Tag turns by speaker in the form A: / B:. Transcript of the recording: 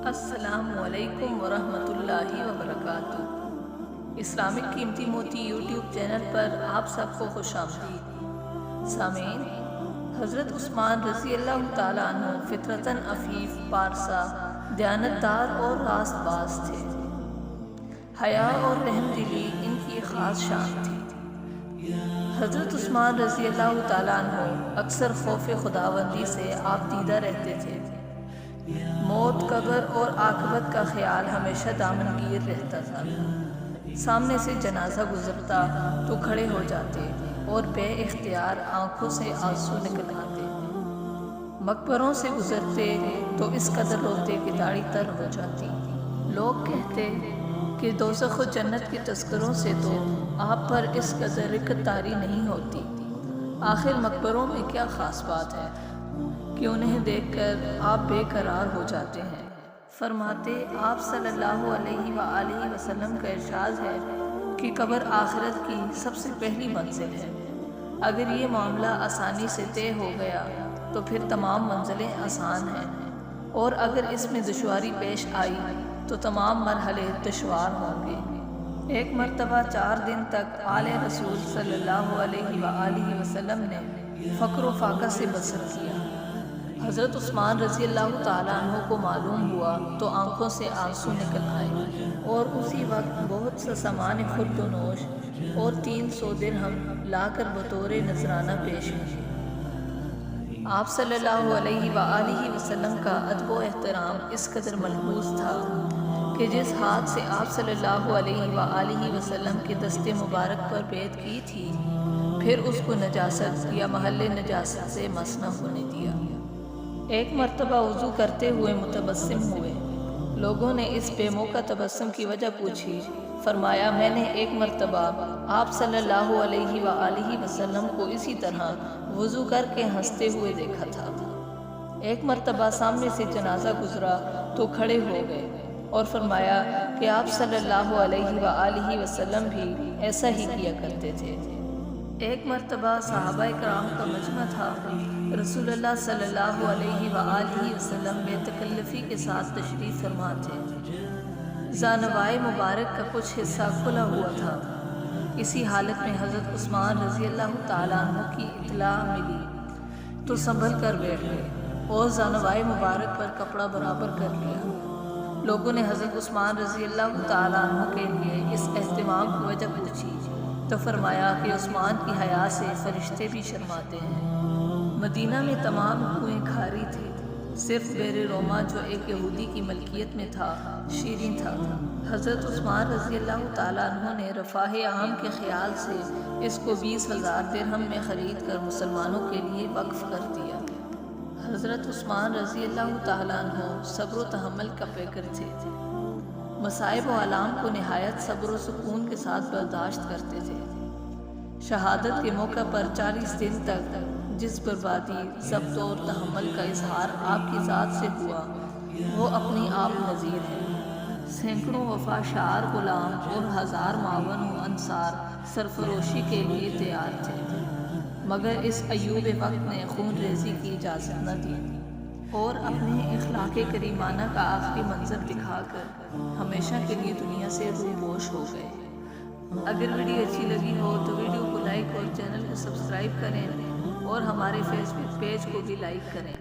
A: السلام علیکم ورحمۃ اللہ وبرکاتہ۔ اسلامک قیمتی موتی یوٹیوب چینل پر آپ سب کو خوش آمدید۔ سامعین، حضرت عثمان رضی اللہ تعالیٰ عنہ فطرتاً عفیف، پارسا، دیانتدار اور راست باز تھے۔ حیا اور رحم دلی ان کی خاص شان تھی۔ حضرت عثمان رضی اللہ تعالیٰ عنہ اکثر خوف خداوندی سے آپ دیدہ رہتے تھے۔ موت، قبر اور عاقبت کا خیال ہمیشہ دامنگیر رہتا تھا۔ سامنے سے جنازہ گزرتا تو کھڑے ہو جاتے اور بے اختیار آنکھوں سے آنسو نکل آتے۔ مقبروں سے گزرتے تو اس قدر روتے کہ داڑھی تر ہو جاتی۔ لوگ کہتے کہ دوزخ و جنت کے تذکروں سے تو آپ پر اس قدر رقت طاری نہیں ہوتی۔ آخر مقبروں میں کیا خاص بات ہے کہ انہیں دیکھ کر آپ بے قرار ہو جاتے ہیں؟ فرماتے آپ صلی اللہ علیہ وآلہ وسلم کا ارشاد ہے کہ قبر آخرت کی سب سے پہلی منزل ہے۔ اگر یہ معاملہ آسانی سے طے ہو گیا تو پھر تمام منزلیں آسان ہیں، اور اگر اس میں دشواری پیش آئی تو تمام مرحلے دشوار ہوں گے۔ ایک مرتبہ 4 دن تک آل رسول صلی اللہ علیہ وآلہ وسلم نے فقر و فاقہ سے بسر کیا۔ حضرت عثمان رضی اللہ تعالیٰ عنہ کو معلوم ہوا تو آنکھوں سے آنسو نکل آئے، اور اسی وقت بہت سا سامان خورد و نوش اور 300 درہم لا کر بطور نذرانہ پیش کیے۔ آپ صلی اللہ علیہ وآلہ وسلم کا ادب و احترام اس قدر ملحوظ تھا کہ جس ہاتھ سے آپ صلی اللہ علیہ وآلہ وسلم کے دست مبارک پر بیعت کی تھی، پھر اس کو نجاست یا محل نجاست سے مس نہ ہونے دیا۔ ایک مرتبہ وضو کرتے ہوئے متبسم ہوئے۔ لوگوں نے اس بے موقع تبسم کی وجہ پوچھی۔ فرمایا، میں نے ایک مرتبہ آپ صلی اللہ علیہ وآلہ وسلم کو اسی طرح وضو کر کے ہنستے ہوئے دیکھا تھا۔ ایک مرتبہ سامنے سے جنازہ گزرا تو کھڑے ہو گئے اور فرمایا کہ آپ صلی اللہ علیہ وآلہ وسلم بھی ایسا ہی کیا کرتے تھے۔ ایک مرتبہ صحابہ کرام کا مجمع تھا۔ رسول اللہ صلی اللہ علیہ وآلہ وسلم بے تکلفی کے ساتھ تشریف فرما تھے۔ زانوائے مبارک کا کچھ حصہ کھلا ہوا تھا۔ اسی حالت میں حضرت عثمان رضی اللہ تعالیٰ عنہ کی اطلاع ملی تو سنبھل کر بیٹھ گئے اور زانوائے مبارک پر کپڑا برابر کر لیا۔ لوگوں نے حضرت عثمان رضی اللہ تعالیٰ عنہ کے لیے اس اہتمام کی وجہ پوچھی تو فرمایا کہ عثمان کی حیا سے فرشتے بھی شرماتے ہیں۔ مدینہ میں تمام کنویں کھاری تھے، صرف بئر روما جو ایک یہودی کی ملکیت میں تھا شیریں تھا۔ حضرت عثمان رضی اللہ تعالیٰ عنہ نے رفاہ عام کے خیال سے اس کو 20,000 درہم میں خرید کر مسلمانوں کے لیے وقف کر دیا۔ حضرت عثمان رضی اللہ تعالیٰ عنہ صبر و تحمل کا پیکر تھے۔ مصائب و آلام کو نہایت صبر و سکون کے ساتھ برداشت کرتے تھے۔ شہادت کے موقع پر 40 دن تک جس بربادی، ضبط اور تحمل کا اظہار آپ کی ذات سے ہوا وہ اپنی آپ نظیر ہے۔ سینکڑوں وفا شعار غلام اور 1000 معاون و انصار سرفروشی کے لیے تیار تھے، مگر اس ایوب وقت نے خون ریزی کی اجازت نہ دی اور اپنے اخلاق کریمانہ کا آخری منظر دکھا کر ہمیشہ کے لیے دنیا سے روپوش ہو گئے۔ اگر ویڈیو اچھی لگی ہو تو ویڈیو کو لائک اور چینل کو سبسکرائب کریں اور ہمارے فیس بک پیج کو بھی لائک کریں۔